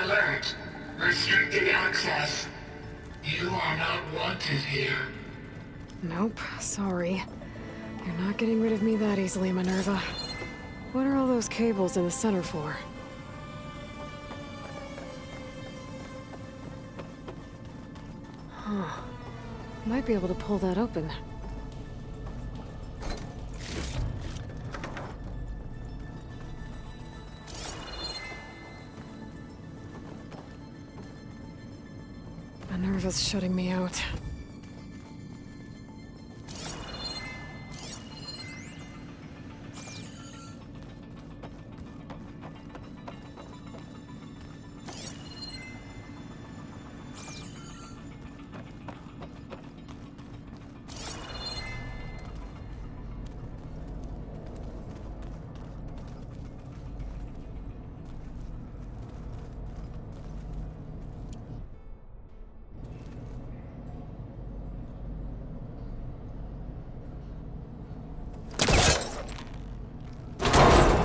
Alert! Restricted access. You are not wanted here. Nope, sorry. You're not getting rid of me that easily, Minerva. What are all those cables in the center for? Huh. Might be able to pull that open. Minerva's shutting me out.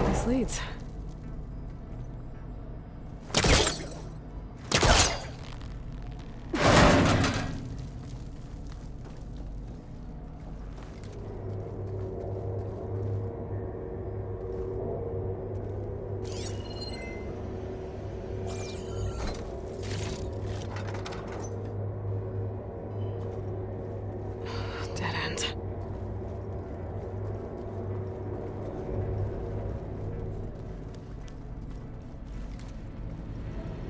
This leads. Dead end.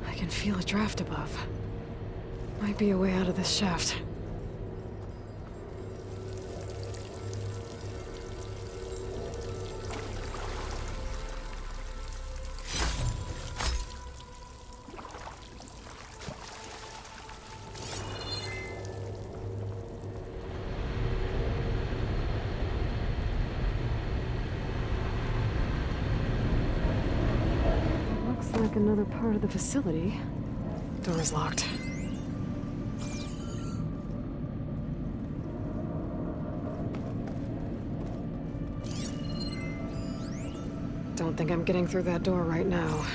I can feel a draft above. Might be a way out of this shaft. Looks like another part of the facility. Door is locked. Don't think I'm getting through that door right now.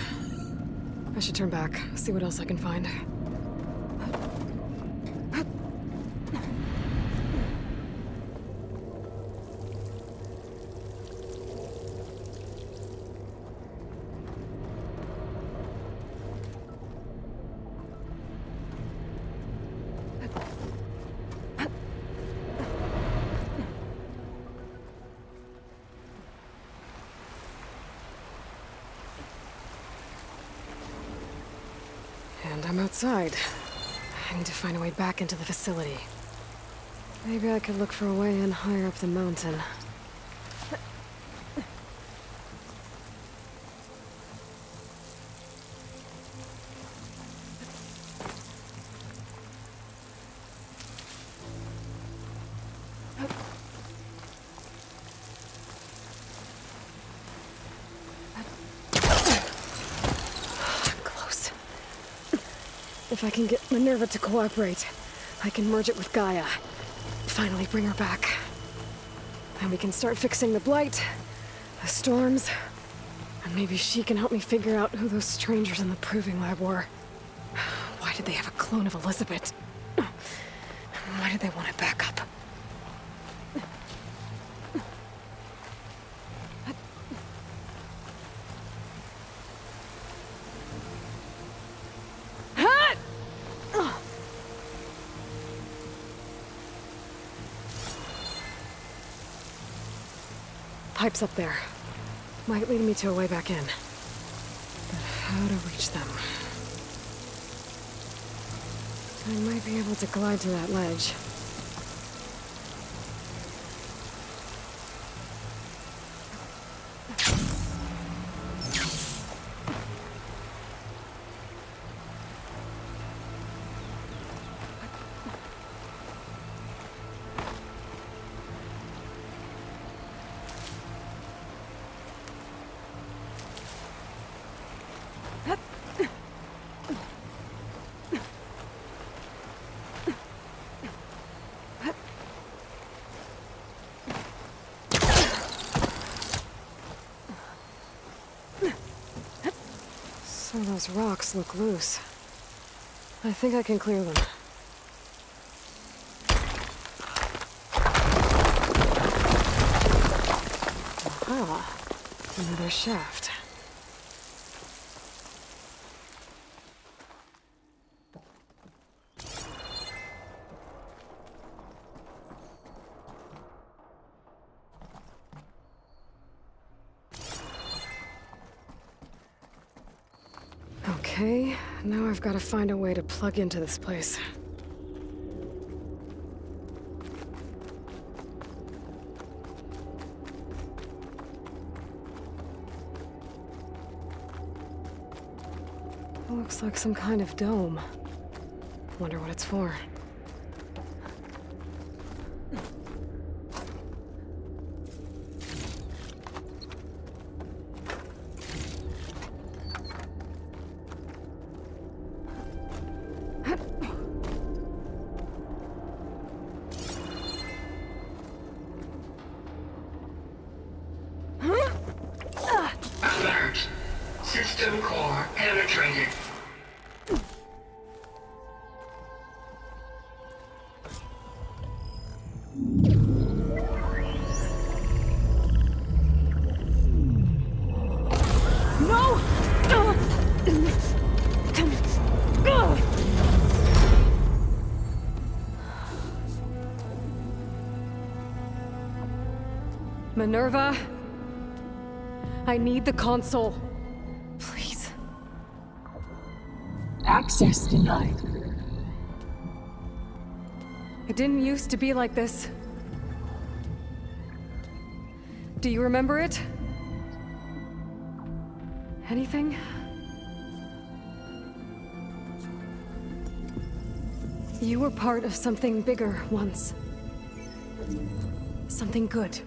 I should turn back, see what else I can find. And I'm outside. I need to find a way back into the facility. Maybe I could look for a way in higher up the mountain. Close. If I can get Minerva to cooperate, I can merge it with Gaia. Finally bring her back. And we can start fixing the Blight, the storms, and maybe she can help me figure out who those strangers in the Proving Lab were. Why did they have a clone of Elizabeth? Why did they want it back up? Pipes up there. Might lead me to a way back in. But how to reach them? I might be able to glide to that ledge. Some of those rocks look loose. I think I can clear them. Aha! Another shaft. Okay, now I've got to find a way to plug into this place. Looks like some kind of dome. Wonder what it's for. Alert! System core penetrated. No! Minerva? I need the console. Please. Access denied. It didn't used to be like this. Do you remember it? Anything? You were part of something bigger once. Something good.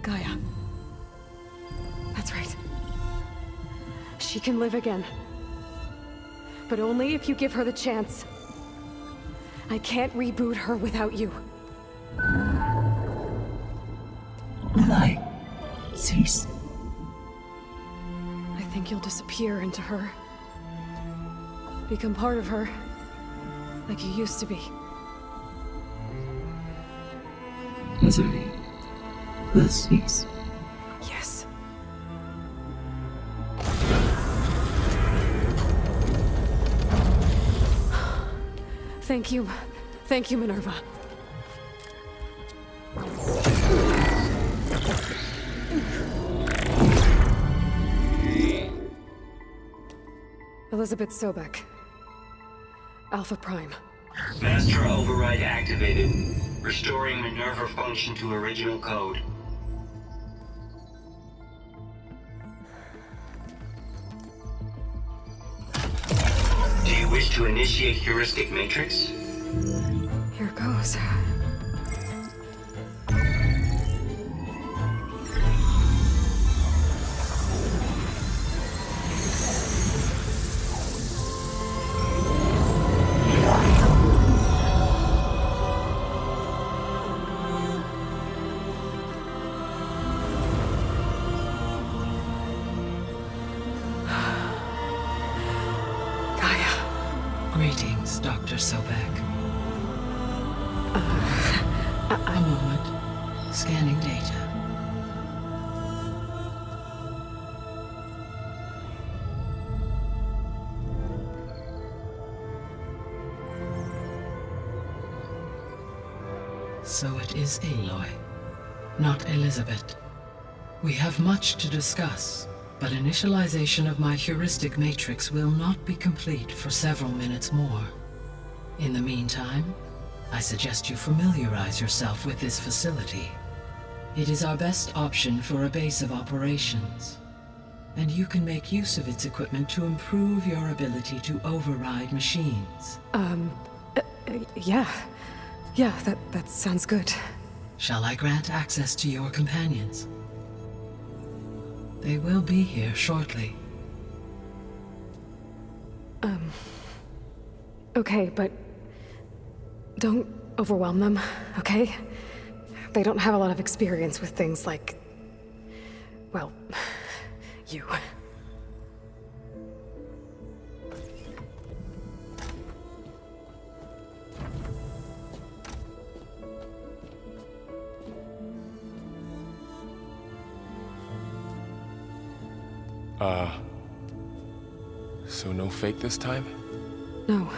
Gaia. That's right. She can live again. But only if you give her the chance. I can't reboot her without you. Lie. Cease. I think you'll disappear into her. Become part of her. Like you used to be. Misery will cease. Yes. Thank you. Thank you, Minerva. Elizabeth Sobek. Alpha Prime. Master override activated. Restoring Minerva function to original code. Do you wish to initiate heuristic matrix? Here goes. Greetings, Dr. Sobek. A moment. Scanning data. So it is Aloy, not Elizabeth. We have much to discuss, but initialization of my heuristic matrix will not be complete for several minutes more. In the meantime, I suggest you familiarize yourself with this facility. It is our best option for a base of operations, and you can make use of its equipment to improve your ability to override machines. Yeah. Yeah, that sounds good. Shall I grant access to your companions? They will be here shortly. Okay, but don't overwhelm them, okay? They don't have a lot of experience with things like, well, you. So no fake this time? No.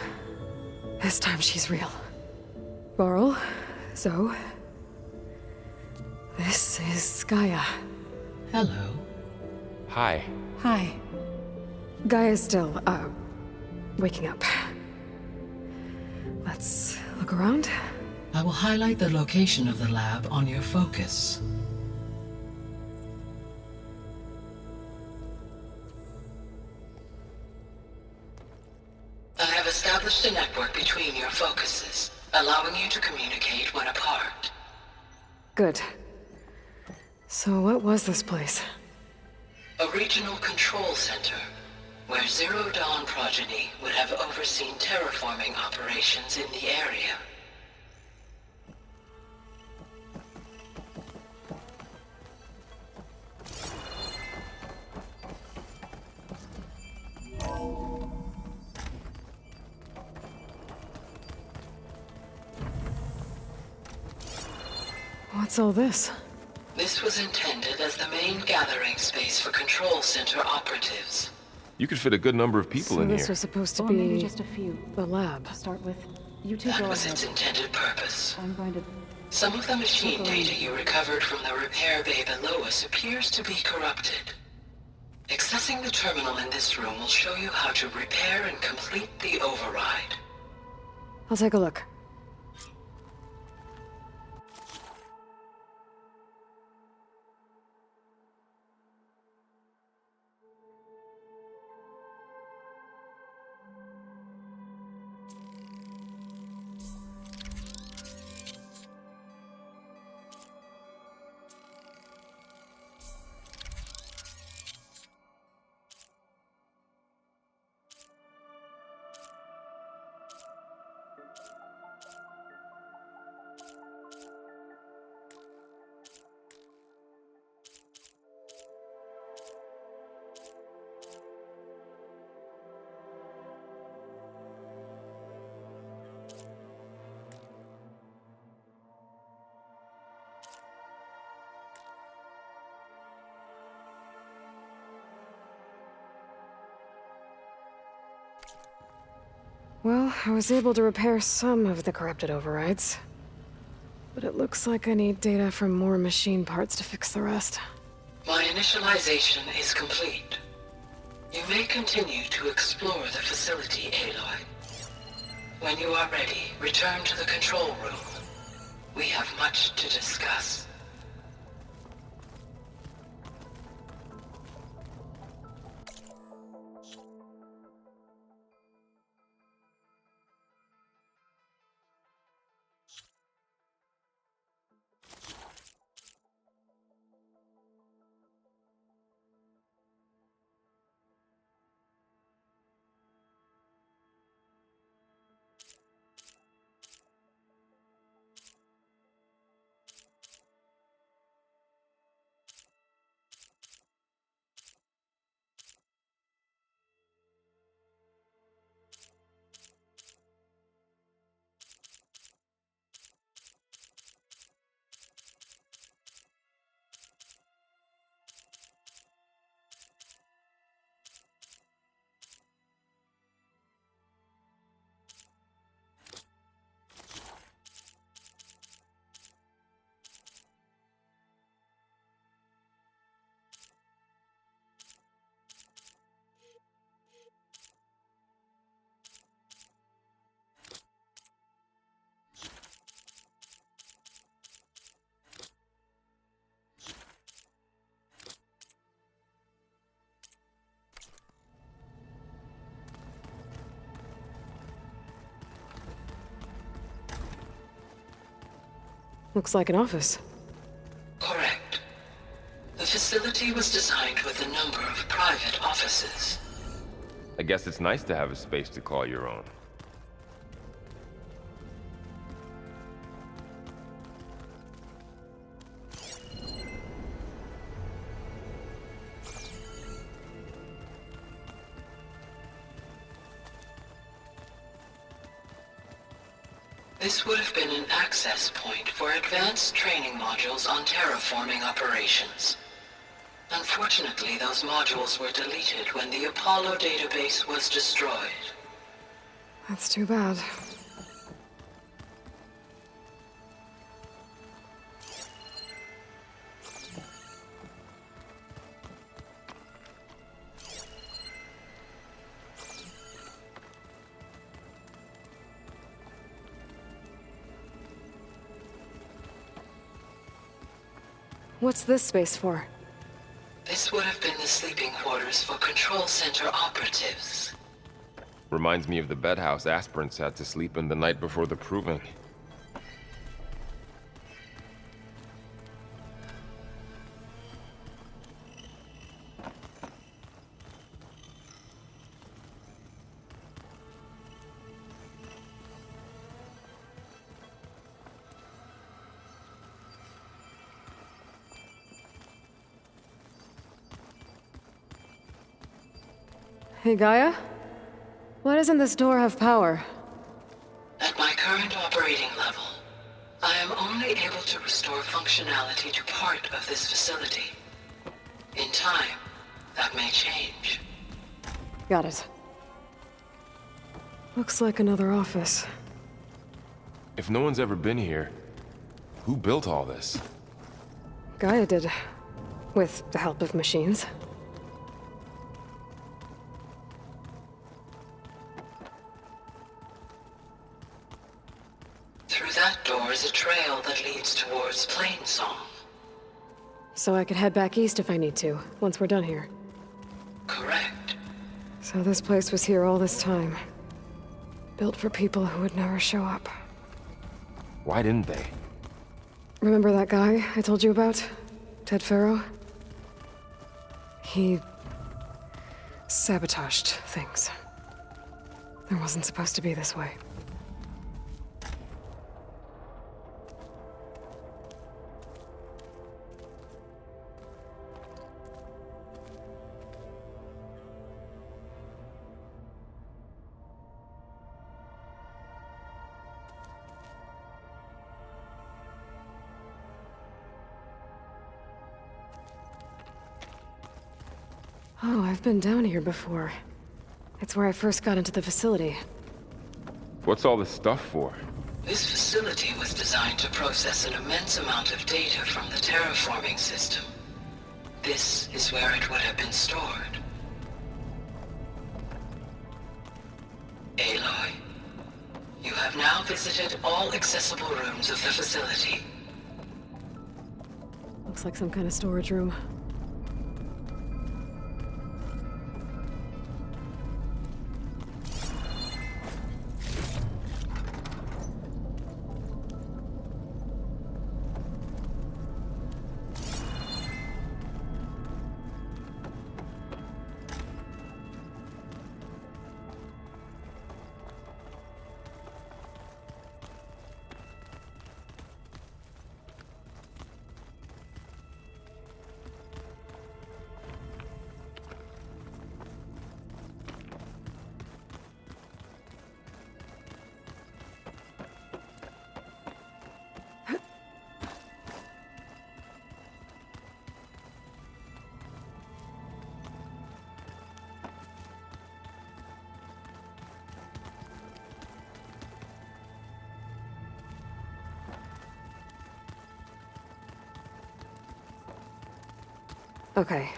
This time she's real. Varl, Zoe. This is Gaia. Hello. Hi. Hi. Gaia's still, waking up. Let's look around. I will highlight the location of the lab on your focus. I have established a network between your focuses, allowing you to communicate when apart. Good. So what was this place? A regional control center, where Zero Dawn progeny would have overseen terraforming operations in the area. What's all this? This was intended as the main gathering space for control center operatives. You could fit a good number of people So in this here. was supposed to Or maybe be just a few the lab. to start with. You two That go was its ahead. intended purpose. I'm going to... Some of the machine data you recovered from the repair bay below us appears to be corrupted. Accessing the terminal in this room will show you how to repair and complete the override. I'll take a look. Well, I was able to repair some of the corrupted overrides. But it looks like I need data from more machine parts to fix the rest. My initialization is complete. You may continue to explore the facility, Aloy. When you are ready, return to the control room. We have much to discuss. Looks like an office. Correct. The facility was designed with a number of private offices. I guess it's nice to have a space to call your own. This would have been an access point for advanced training modules on terraforming operations. Unfortunately, those modules were deleted when the Apollo database was destroyed. That's too bad. What's this space for? This would have been the sleeping quarters for Control Center operatives. Reminds me of the bedhouse aspirants had to sleep in the night before the proving. Hey, Gaia? Why doesn't this door have power? At my current operating level, I am only able to restore functionality to part of this facility. In time, that may change. Got it. Looks like another office. If no one's ever been here, who built all this? Gaia did. With the help of machines. Through that door is a trail that leads towards Plainsong. So I could head back east if I need to, once we're done here. Correct. So this place was here all this time. Built for people who would never show up. Why didn't they? Remember that guy I told you about? Ted Faro? He sabotaged things. It wasn't supposed to be this way. Oh, I've been down here before. It's where I first got into the facility. What's all this stuff for? This facility was designed to process an immense amount of data from the terraforming system. This is where it would have bbeen stored. Aloy, you have now visited all accessible rooms of the facility. Looks like some kind of storage room. Okay.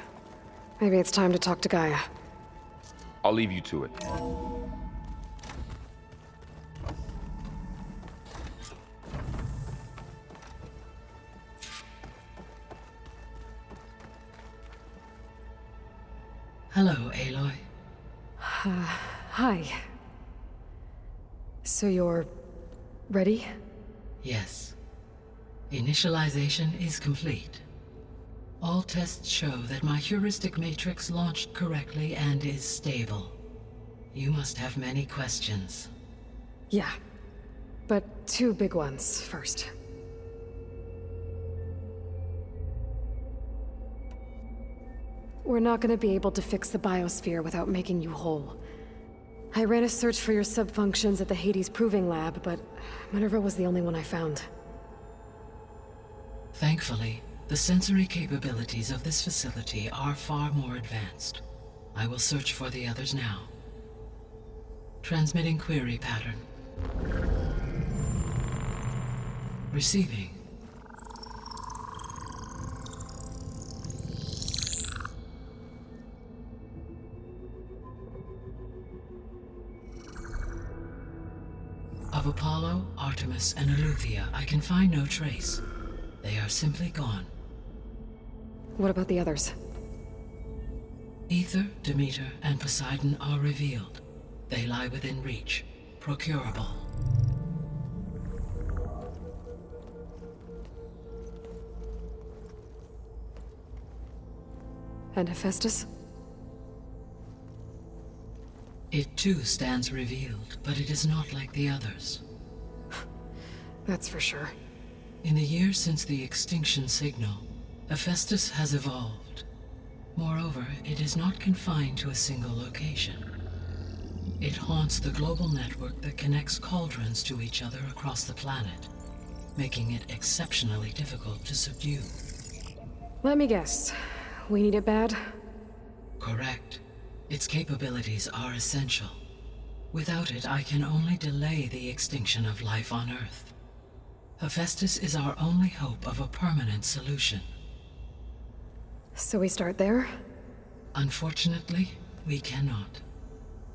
Maybe it's time to talk to Gaia. I'll leave you to it. Hello, Aloy. Hi. So you're... ready? Yes. Initialization is complete. All tests show that my heuristic matrix launched correctly and is stable. You must have many questions. Yeah. But two big ones first. We're not gonna be able to fix the biosphere without making you whole. I ran a search for your subfunctions at the Hades Proving Lab, but Minerva was the only one I found. Thankfully, the sensory capabilities of this facility are far more advanced. I will search for the others now. Transmitting query pattern. Receiving. Of Apollo, Artemis, and Eleuthia, I can find no trace. They are simply gone. What about the others? Aether, Demeter, and Poseidon are revealed. They lie within reach, procurable. And Hephaestus? It too stands revealed, but it is not like the others. That's for sure. In the years since the extinction signal, Hephaestus has evolved. Moreover, it is not confined to a single location. It haunts the global network that connects cauldrons to each other across the planet, making it exceptionally difficult to subdue. Let me guess. We need it bad? Correct. Its capabilities are essential. Without it, I can only delay the extinction of life on Earth. Hephaestus is our only hope of a permanent solution. So we start there? Unfortunately, we cannot.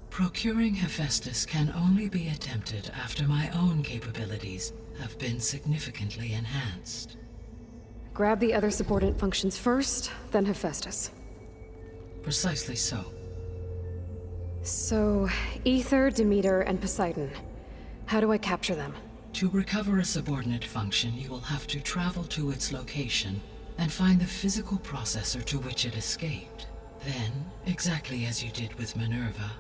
Procuring Hephaestus can only be attempted after my own capabilities have been significantly enhanced. Grab the other subordinate functions first, then Hephaestus. Precisely so. So, Aether, Demeter, and Poseidon. How do I capture them? To recover a subordinate function, you will have to travel to its location and find the physical processor to which it escaped. Then, exactly as you did with Minerva,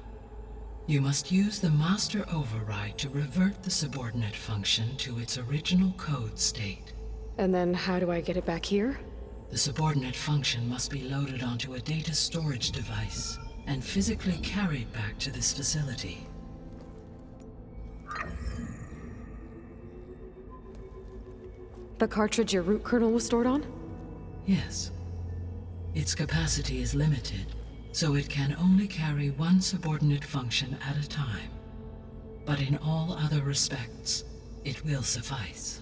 you must use the master override to revert the subordinate function to its original code state. And then how do I get it back here? The subordinate function must be loaded onto a data storage device and physically carried back to this facility. The cartridge your root kernel was stored on? Yes. Its capacity is limited, so it can only carry one subordinate function at a time. But in all other respects, it will suffice.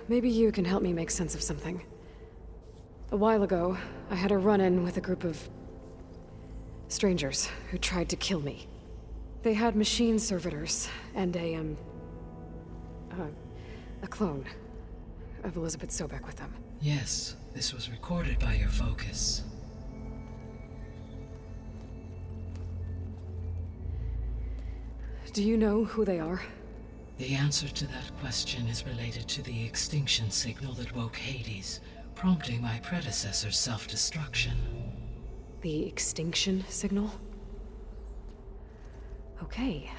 Maybe you can help me make sense of something. A while ago, I had a run-in with a group of strangers who tried to kill me. They had machine servitors and a clone of Elizabeth Sobek with them. Yes, this was recorded by your focus. Do you know who they are? The answer to that question is related to the extinction signal that woke Hades, prompting my predecessor's self-destruction. The extinction signal? Okay,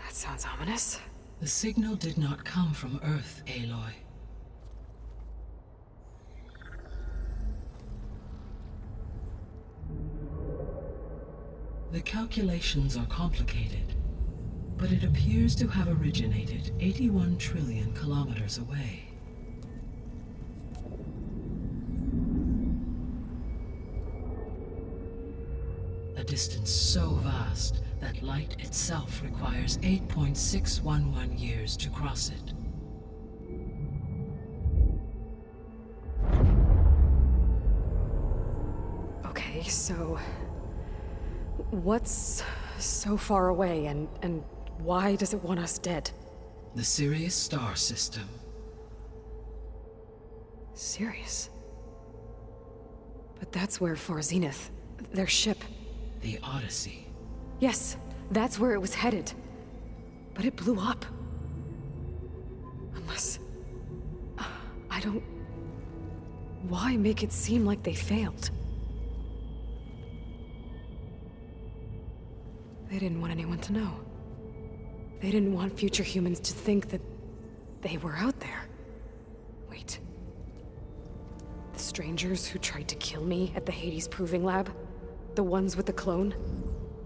that sounds ominous. The signal did not come from Earth, Aloy. The calculations are complicated, but it appears to have originated 81 trillion kilometers away. A distance so vast that light itself requires 8.611 years to cross it. Okay, so what's so far away and why does it want us dead? The Sirius star system. Sirius? But that's where Far Zenith, their ship. The Odyssey. Yes, that's where it was headed. But it blew up. Unless... I don't... Why make it seem like they failed? They didn't want anyone to know. They didn't want future humans to think that they were out there. Wait. The strangers who tried to kill me at the Hades Proving Lab? The ones with the clone?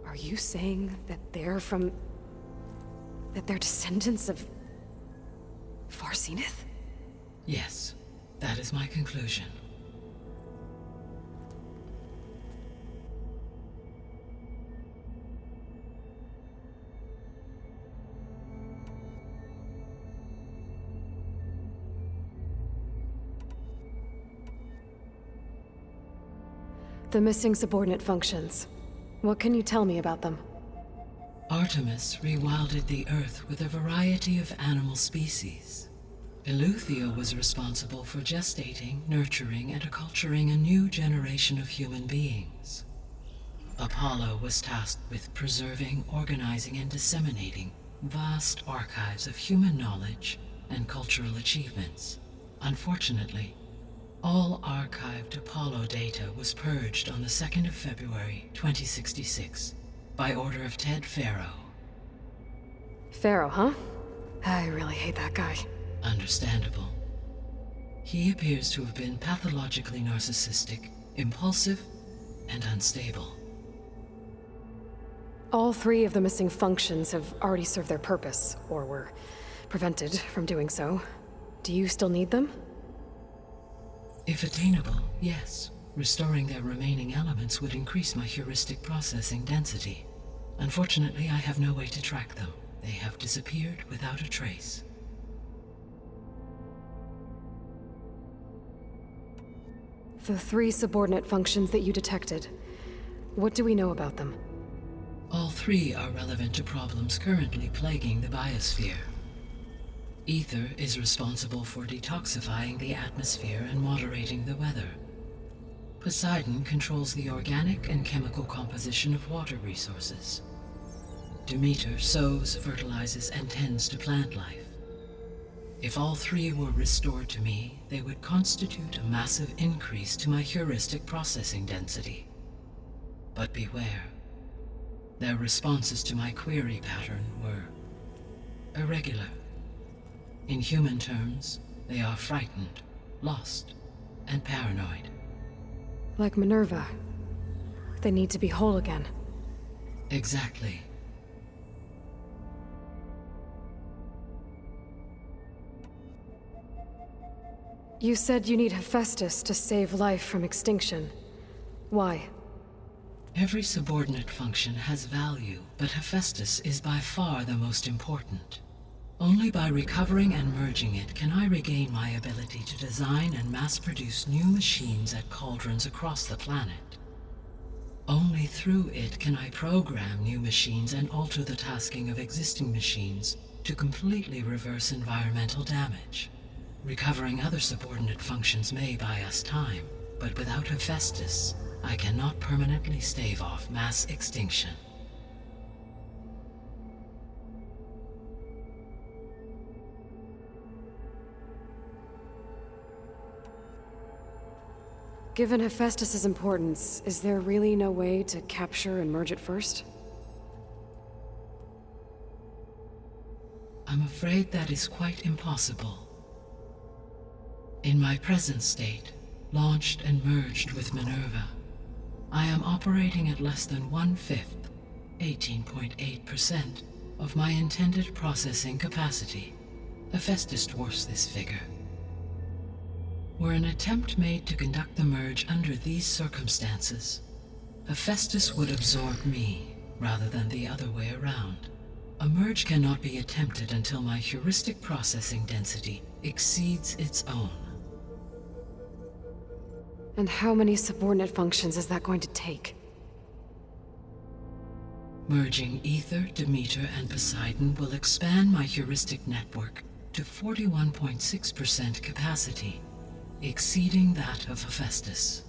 Are you saying that they're from... that they're descendants of... Far Zenith? Yes, that is my conclusion. The missing subordinate functions. What can you tell me about them? Artemis rewilded the Earth with a variety of animal species. Eleuthia was responsible for gestating, nurturing, and acculturating a new generation of human beings. Apollo was tasked with preserving, organizing, and disseminating vast archives of human knowledge and cultural achievements. Unfortunately, all archived Apollo data was purged on the 2nd of February, 2066, by order of Ted Faro. Pharaoh, huh? I really hate that guy. Understandable. He appears to have been pathologically narcissistic, impulsive, and unstable. All 3 of the missing functions have already served their purpose, or were prevented from doing so. Do you still need them? If attainable, yes. Restoring their remaining elements would increase my heuristic processing density. Unfortunately, I have no way to track them. They have disappeared without a trace. The 3 subordinate functions that you detected. What do we know about them? All 3 are relevant to problems currently plaguing the biosphere. Ether is responsible for detoxifying the atmosphere and moderating the weather. Poseidon controls the organic and chemical composition of water resources. Demeter sows, fertilizes, and tends to plant life. If all 3 were restored to me, they would constitute a massive increase to my heuristic processing density. But beware. Their responses to my query pattern were irregular. In human terms, they are frightened, lost, and paranoid. Like Minerva. They need to be whole again. Exactly. You said you need Hephaestus to save life from extinction. Why? Every subordinate function has value, but Hephaestus is by far the most important. Only by recovering and merging it can I regain my ability to design and mass-produce new machines at cauldrons across the planet. Only through it can I program new machines and alter the tasking of existing machines to completely reverse environmental damage. Recovering other subordinate functions may buy us time, but without Hephaestus, I cannot permanently stave off mass extinction. Given Hephaestus's importance, is there really no way to capture and merge it first? I'm afraid that is quite impossible. In my present state, launched and merged with Minerva, I am operating at less than 1/5, 18.8%, of my intended processing capacity. Hephaestus dwarfs this figure. Were an attempt made to conduct the merge under these circumstances, Hephaestus would absorb me, rather than the other way around. A merge cannot be attempted until my heuristic processing density exceeds its own. And how many subordinate functions is that going to take? Merging Ether, Demeter, and Poseidon will expand my heuristic network to 41.6% capacity, exceeding that of Hephaestus.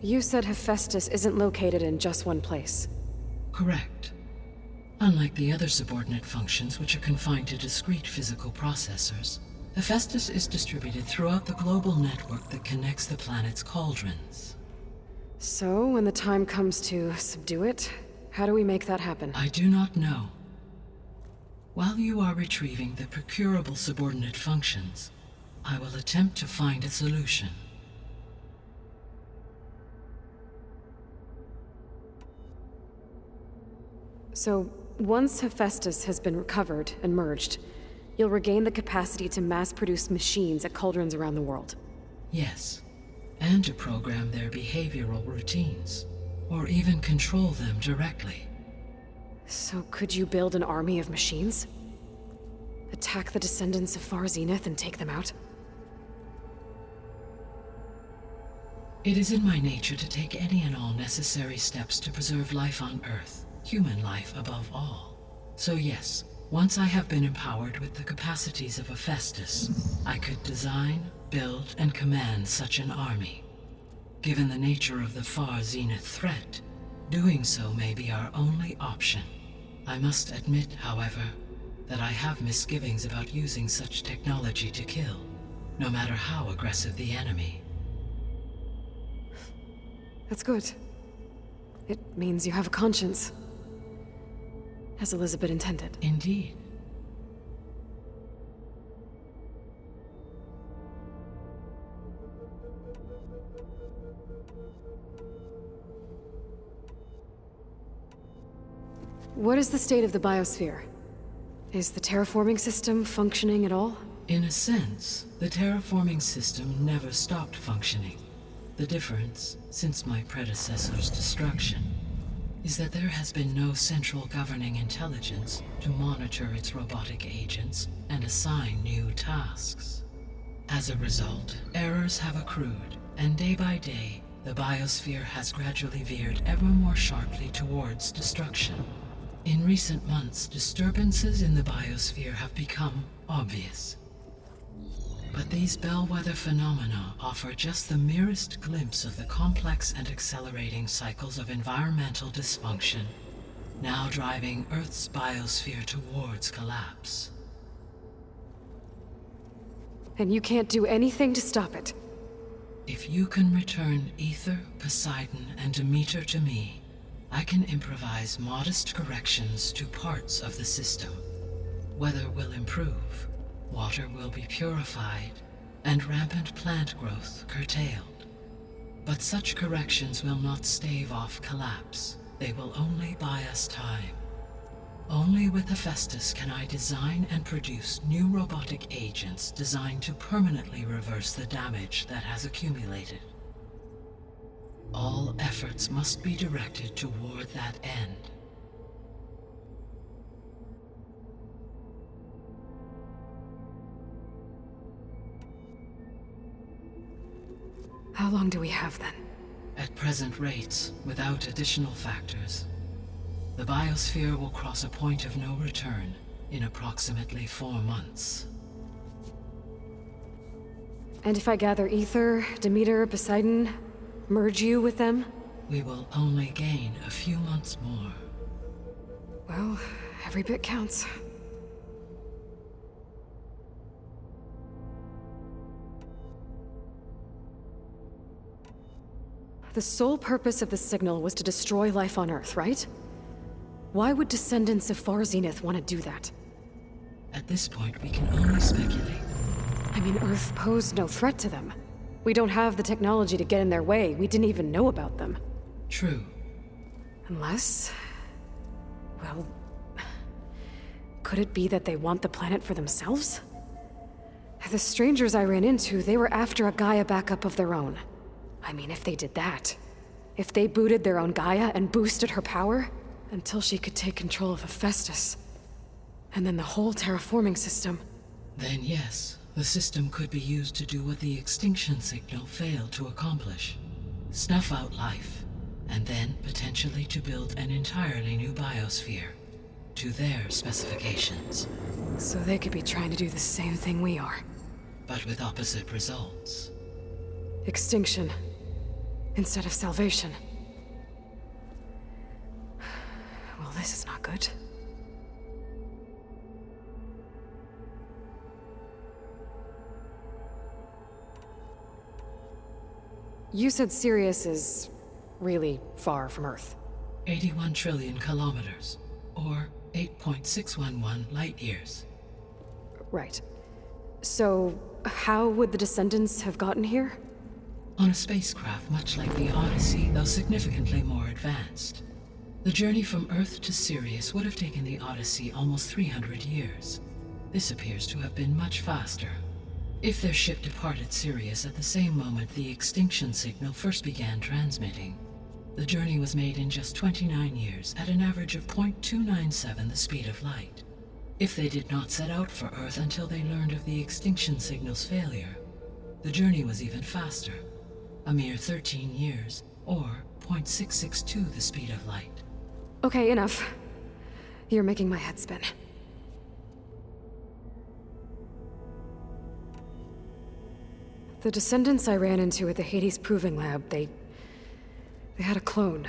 You said Hephaestus isn't located in just one place. Correct. Unlike the other subordinate functions, which are confined to discrete physical processors, Hephaestus is distributed throughout the global network that connects the planet's cauldrons. So, when the time comes to subdue it, how do we make that happen? I do not know. While you are retrieving the procurable subordinate functions, I will attempt to find a solution. So, once Hephaestus has been recovered and merged, you'll regain the capacity to mass-produce machines at cauldrons around the world. Yes, and to program their behavioral routines, or even control them directly. So could you build an army of machines? Attack the descendants of Far Zenith and take them out? It is in my nature to take any and all necessary steps to preserve life on Earth, human life above all. So yes, once I have been empowered with the capacities of Hephaestus, I could design, build, and command such an army. Given the nature of the Far Zenith threat, doing so may be our only option. I must admit, however, that I have misgivings about using such technology to kill, no matter how aggressive the enemy. That's good. It means you have a conscience. As Elizabeth intended. Indeed. What is the state of the biosphere? Is the terraforming system functioning at all? In a sense, the terraforming system never stopped functioning. The difference, since my predecessor's destruction, is that there has been no central governing intelligence to monitor its robotic agents and assign new tasks. As a result, errors have accrued, and day by day, the biosphere has gradually veered ever more sharply towards destruction. In recent months, disturbances in the biosphere have become obvious. But these bellwether phenomena offer just the merest glimpse of the complex and accelerating cycles of environmental dysfunction, now driving Earth's biosphere towards collapse. And you can't do anything to stop it? If you can return Aether, Poseidon, and Demeter to me, I can improvise modest corrections to parts of the system. Weather will improve, water will be purified, and rampant plant growth curtailed. But such corrections will not stave off collapse. They will only buy us time. Only with Hephaestus can I design and produce new robotic agents designed to permanently reverse the damage that has accumulated. All efforts must be directed toward that end. How long do we have then? At present rates, without additional factors, the biosphere will cross a point of no return in approximately 4 months. And if I gather Aether, Demeter, Poseidon, merge you with them? We will only gain a few months more. Well, every bit counts. The sole purpose of the signal was to destroy life on Earth, right? Why would descendants of Far Zenith want to do that? At this point, we can only speculate. I mean, Earth posed no threat to them. We don't have the technology to get in their way. We didn't even know about them. True. Unless... well... could it be that they want the planet for themselves? The strangers I ran into, they were after a Gaia backup of their own. I mean, if they did that... if they booted their own Gaia and boosted her power... until she could take control of Hephaestus. And then the whole terraforming system. Then yes, the system could be used to do what the extinction signal failed to accomplish. Snuff out life, and then potentially to build an entirely new biosphere, to their specifications. So they could be trying to do the same thing we are. But with opposite results. Extinction. Instead of salvation. Well, this is not good. You said Sirius is really far from Earth. 81 trillion kilometers, or 8.611 light-years. Right. So, how would the Descendants have gotten here? On a spacecraft much like the Odyssey, though significantly more advanced. The journey from Earth to Sirius would have taken the Odyssey almost 300 years. This appears to have been much faster. If their ship departed Sirius at the same moment the extinction signal first began transmitting, the journey was made in just 29 years at an average of 0.297 the speed of light. If they did not set out for Earth until they learned of the extinction signal's failure, the journey was even faster, a mere 13 years, or 0.662 the speed of light. Okay, enough. You're making my head spin. The Descendants I ran into at the Hades Proving Lab, they had a clone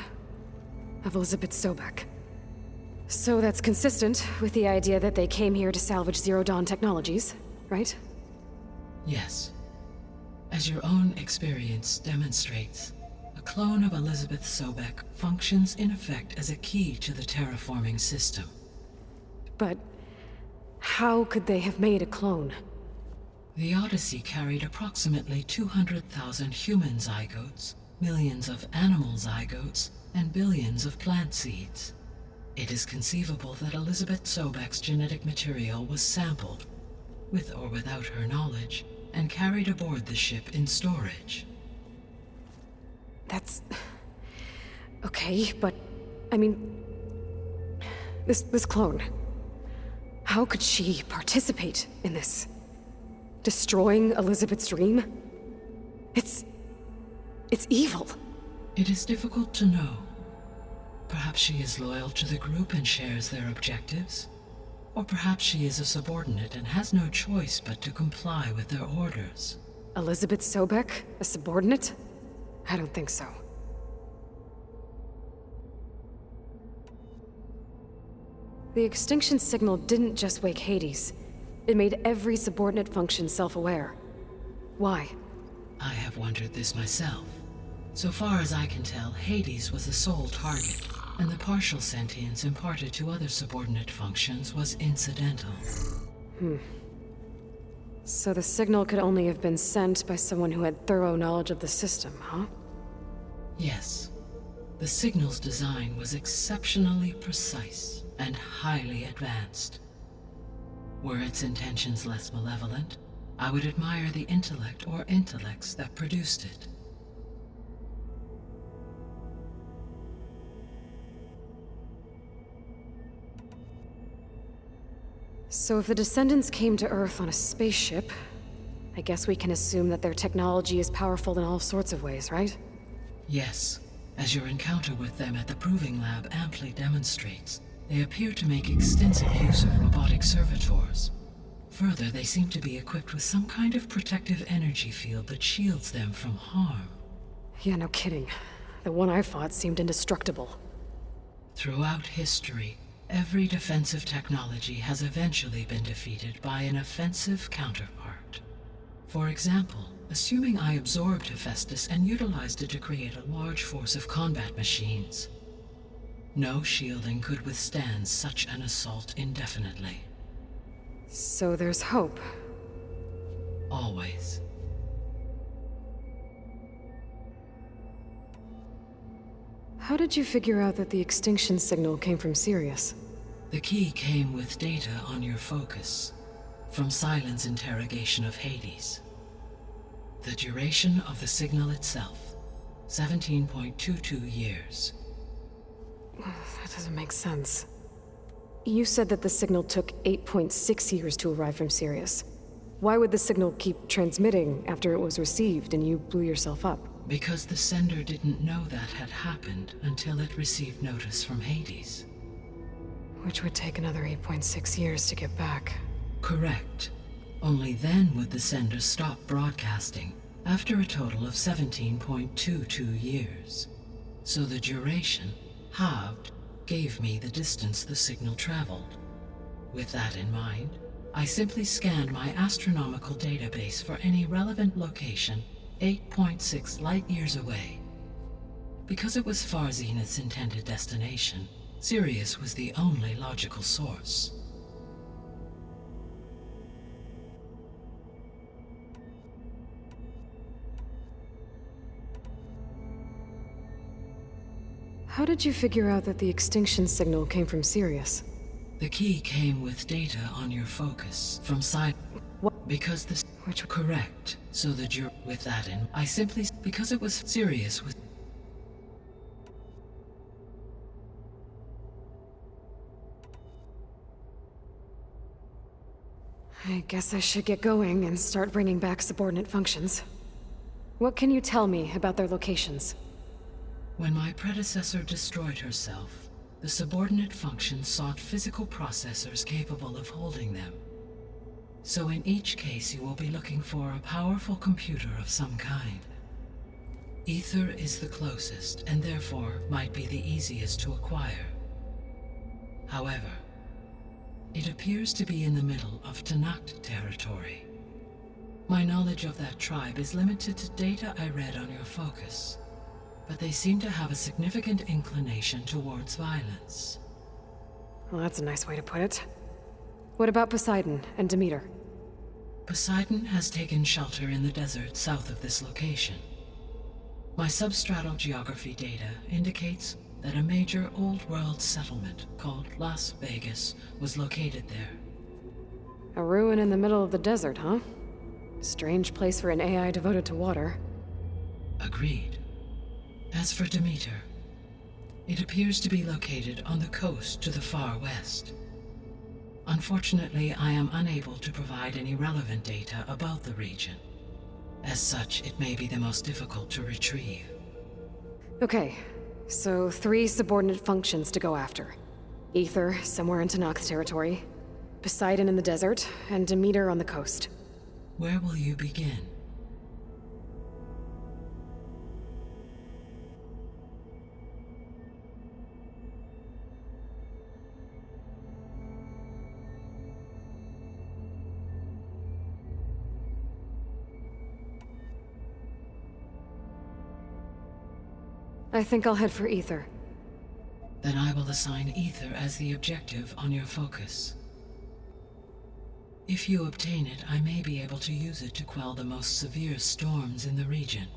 of Elizabeth Sobek. So that's consistent with the idea that they came here to salvage Zero Dawn technologies, right? Yes. As your own experience demonstrates, a clone of Elizabeth Sobek functions in effect as a key to the terraforming system. But how could they have made a clone? The Odyssey carried approximately 200,000 human zygotes, millions of animal zygotes, and billions of plant seeds. It is conceivable that Elizabeth Sobek's genetic material was sampled, with or without her knowledge, and carried aboard the ship in storage. That's... okay, but... I mean... This clone... How could she participate in this? Destroying Elizabeth's dream? It's evil. It is difficult to know. Perhaps she is loyal to the group and shares their objectives. Or perhaps she is a subordinate and has no choice but to comply with their orders. Elizabeth Sobek? A subordinate? I don't think so. The extinction signal didn't just wake Hades. It made every subordinate function self-aware. Why? I have wondered this myself. So far as I can tell, Hades was the sole target, and the partial sentience imparted to other subordinate functions was incidental. So the signal could only have been sent by someone who had thorough knowledge of the system, huh? Yes. The signal's design was exceptionally precise and highly advanced. Were its intentions less malevolent, I would admire the intellect or intellects that produced it. So if the Descendants came to Earth on a spaceship, I guess we can assume that their technology is powerful in all sorts of ways, right? Yes, as your encounter with them at the Proving Lab amply demonstrates, they appear to make extensive use of robotic servitors. Further, they seem to be equipped with some kind of protective energy field that shields them from harm. Yeah, no kidding. The one I fought seemed indestructible. Throughout history, every defensive technology has eventually been defeated by an offensive counterpart. For example, assuming I absorbed Hephaestus and utilized it to create a large force of combat machines. No shielding could withstand such an assault indefinitely. So there's hope. Always. How did you figure out that the extinction signal came from Sirius? The key came with data on your focus, from Silent's interrogation of Hades. The duration of the signal itself, 17.22 years. That doesn't make sense. You said that the signal took 8.6 years to arrive from Sirius. Why would the signal keep transmitting after it was received and you blew yourself up? Because the sender didn't know that had happened until it received notice from Hades. Which would take another 8.6 years to get back. Correct. Only then would the sender stop broadcasting, after a total of 17.22 years. So the duration, halved, gave me the distance the signal traveled. With that in mind, I simply scanned my astronomical database for any relevant location 8.6 light-years away. Because it was Far Zenith's intended destination, Sirius was the only logical source. How did you figure out that the extinction signal came from Sirius? The key came with data on your focus from side. What? Because this Which correct, so that you're with that in. I simply because it was Sirius with. I guess I should get going and start bringing back subordinate functions. What can you tell me about their locations? When my predecessor destroyed herself, the subordinate functions sought physical processors capable of holding them. So in each case you will be looking for a powerful computer of some kind. Ether is the closest, and therefore might be the easiest to acquire. However, it appears to be in the middle of Tenakth territory. My knowledge of that tribe is limited to data I read on your focus, but they seem to have a significant inclination towards violence. Well, that's a nice way to put it. What about Poseidon and Demeter? Poseidon has taken shelter in the desert south of this location. My substratal geography data indicates that a major old-world settlement called Las Vegas was located there. A ruin in the middle of the desert, huh? Strange place for an AI devoted to water. Agreed. As for Demeter, it appears to be located on the coast to the far west. Unfortunately, I am unable to provide any relevant data about the region. As such, it may be the most difficult to retrieve. Okay, so 3 subordinate functions to go after. Ether, somewhere in Tenakth territory. Poseidon in the desert, and Demeter on the coast. Where will you begin? I think I'll head for Ether. Then I will assign Ether as the objective on your focus. If you obtain it, I may be able to use it to quell the most severe storms in the region.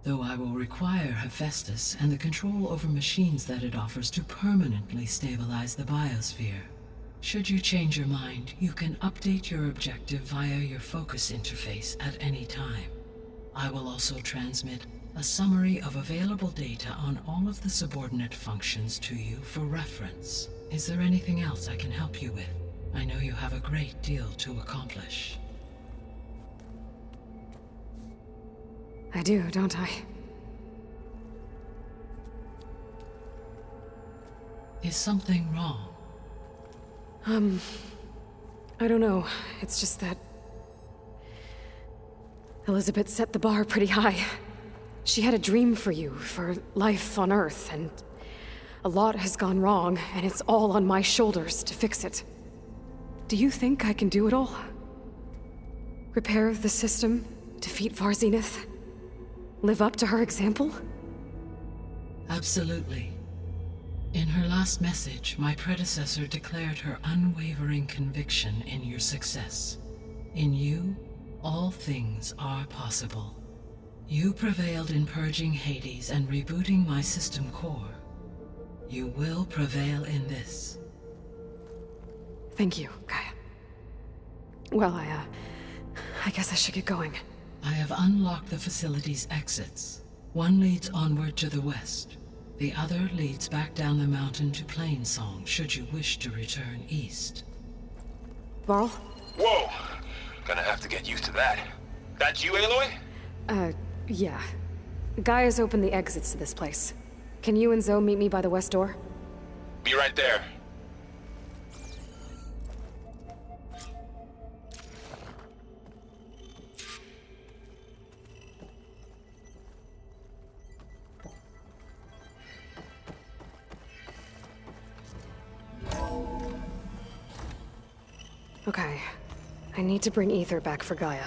Though I will require Hephaestus and the control over machines that it offers to permanently stabilize the biosphere. Should you change your mind, you can update your objective via your focus interface at any time. I will also transmit a summary of available data on all of the subordinate functions to you for reference. Is there anything else I can help you with? I know you have a great deal to accomplish. I do, don't I? Is something wrong? I don't know. It's just that Elizabeth set the bar pretty high. She had a dream for you, for life on Earth, and a lot has gone wrong, and it's all on my shoulders to fix it. Do you think I can do it all? Repair the system, defeat Varzenith, live up to her example? Absolutely. In her last message, my predecessor declared her unwavering conviction in your success. In you, all things are possible. You prevailed in purging Hades and rebooting my system core. You will prevail in this. Thank you, Gaia. Well, I guess I should get going. I have unlocked the facility's exits. One leads onward to the west. The other leads back down the mountain to Plainsong, should you wish to return east. Varl? Whoa! Gonna have to get used to that. That's you, Aloy? Yeah. Gaia's opened the exits to this place. Can you and Zoe meet me by the west door? Be right there. Okay. I need to bring Ether back for Gaia.